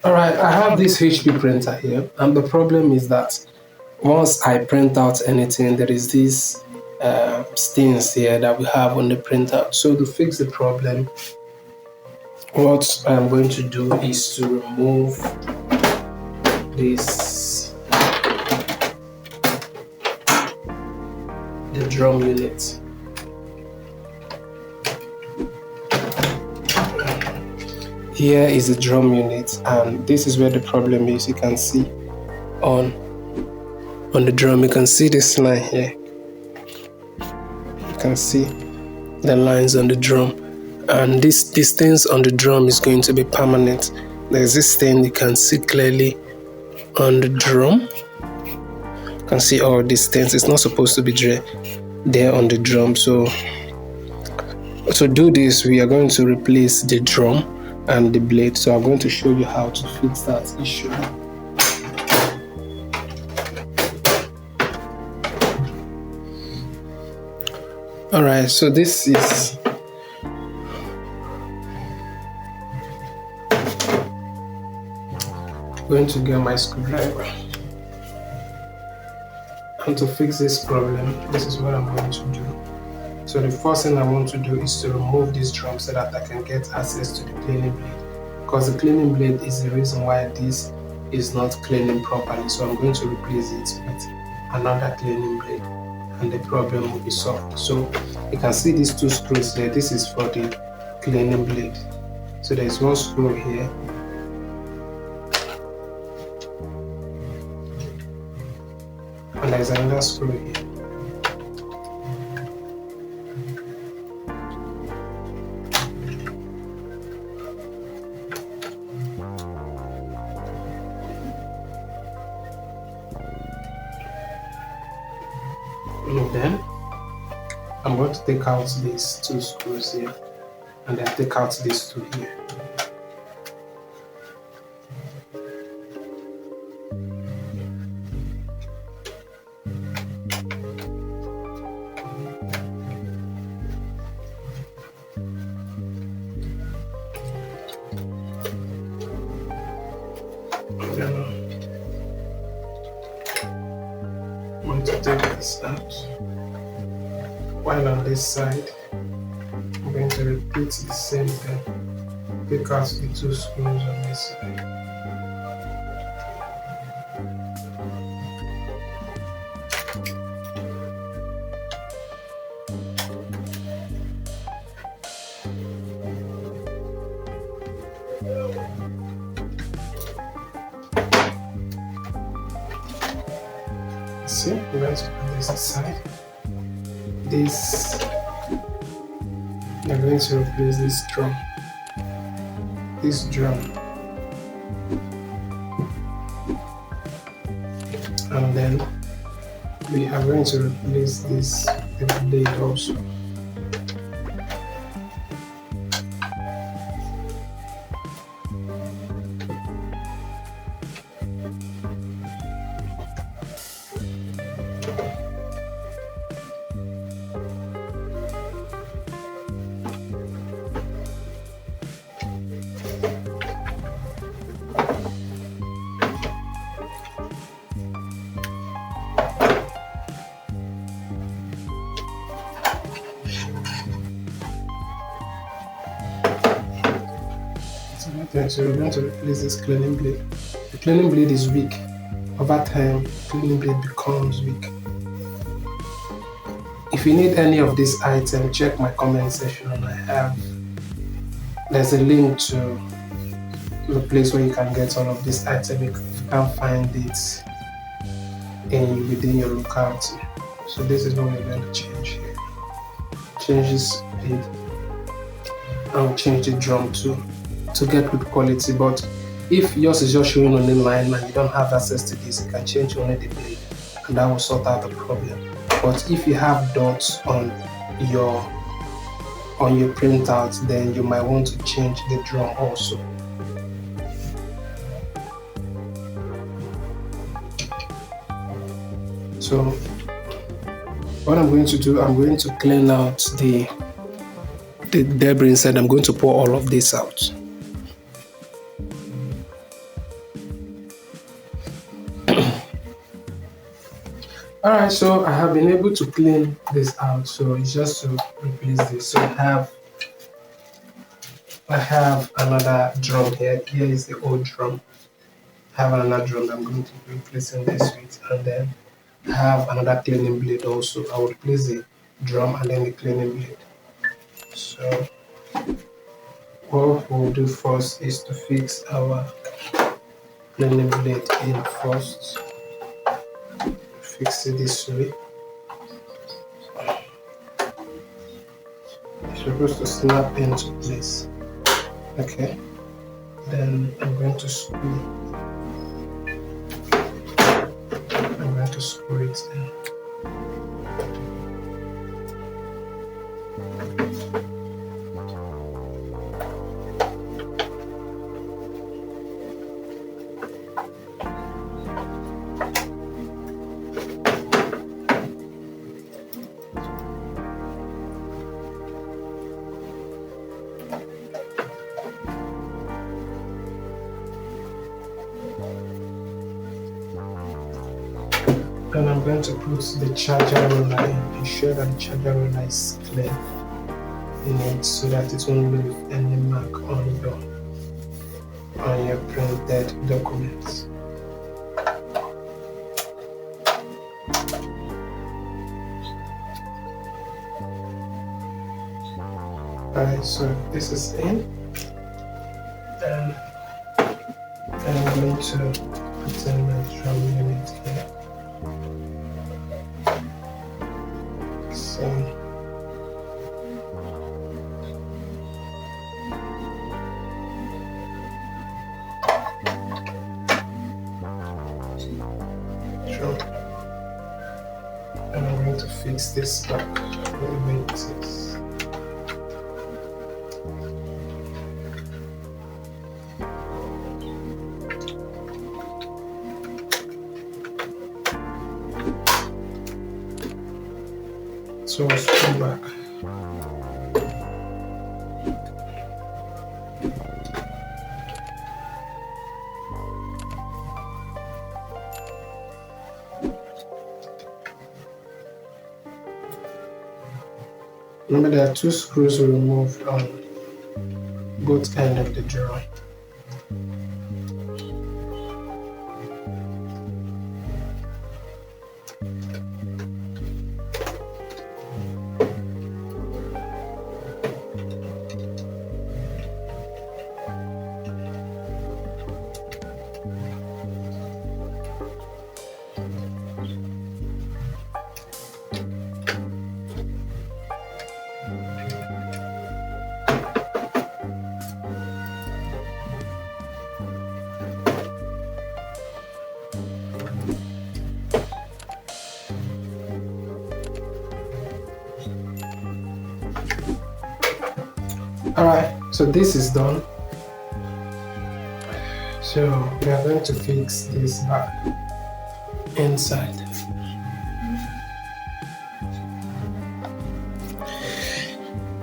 All right, I have this HP printer here, and the problem is that once I print out anything, there is this stains here that we have on the printer. So to fix the problem, what I'm going to do is to remove the drum unit. Here is the drum unit, and this is where the problem is. You can see on the drum, you can see this line here. You can see the lines on the drum, and this stains on the drum is going to be permanent. There's this stain you can see clearly on the drum. You can see all these stains. It's not supposed to be there on the drum. So to do this, we are going to replace the drum and the blade. So I'm going to show you how to fix that issue. Alright, so this is going to get my screwdriver. And to fix this problem, this is what I'm going to do. So the first thing I want to do is to remove this drum so that I can get access to the cleaning blade, because the cleaning blade is the reason why this is not cleaning properly. So I'm going to replace it with another cleaning blade, and the problem will be solved. So you can see these two screws there. This is for the cleaning blade. So there's one screw here, and there's another screw here. And then I'm going to take out these two screws here, and then take out these two here. I'm going to take this out. While on this side, I'm going to repeat the same thing. Take out the two screws on this side. See, I'm going to put this aside. I'm going to replace this drum. And then we are going to replace the blade also. So we're going to replace this cleaning blade. The cleaning blade is weak. Over time, the cleaning blade becomes weak. If you need any of this item, check my comment section. There's a link to the place where you can get all of this item if you can't find it within your locality. So this is what we're going to change here. Change this blade. I'll change the drum too, to get good quality. But if yours is just showing on the line and you don't have access to this, you can change only the blade, and that will sort out the problem. But if you have dots on your printout, then you might want to change the drum also. So what I'm going to do, I'm going to clean out the debris inside. I'm going to pour all of this out. Alright, so I have been able to clean this out, so it's just to replace this. So I have another drum here. Here is the old drum. I have another drum I'm going to be replacing this with, and then I have another cleaning blade also. I will replace the drum and then the cleaning blade. So what we'll do first is to fix our cleaning blade in first. Fix it this way. It's supposed to snap into place. Okay. Then I'm going to screw it in. Then I'm going to put the charger roller in. Ensure that the charger roller is clear in it so that it won't leave any mark on your printed documents. Alright, so this is in, and I'm going to put in my drum unit here. So drum, and I'm going to fix this back the way it is. So I'll screw back. Remember, there are two screws we removed on both ends of the drum. Alright, so this is done. So we are going to fix this back inside.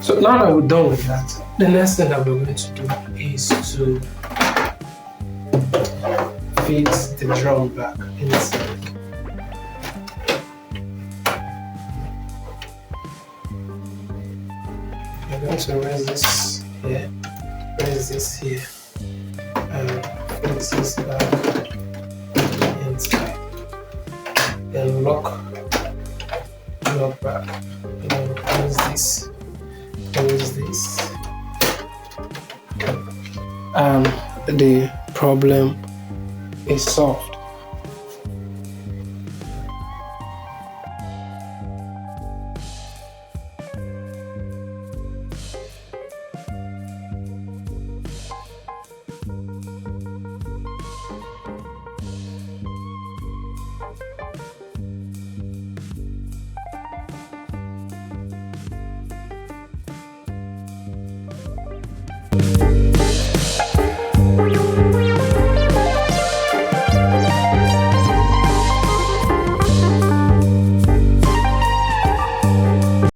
So now that we're done with that, the next thing that we're going to do is to fix the drum back inside. We're going to raise this here, and fix this back inside. Then lock back, and then close this, and the problem is solved.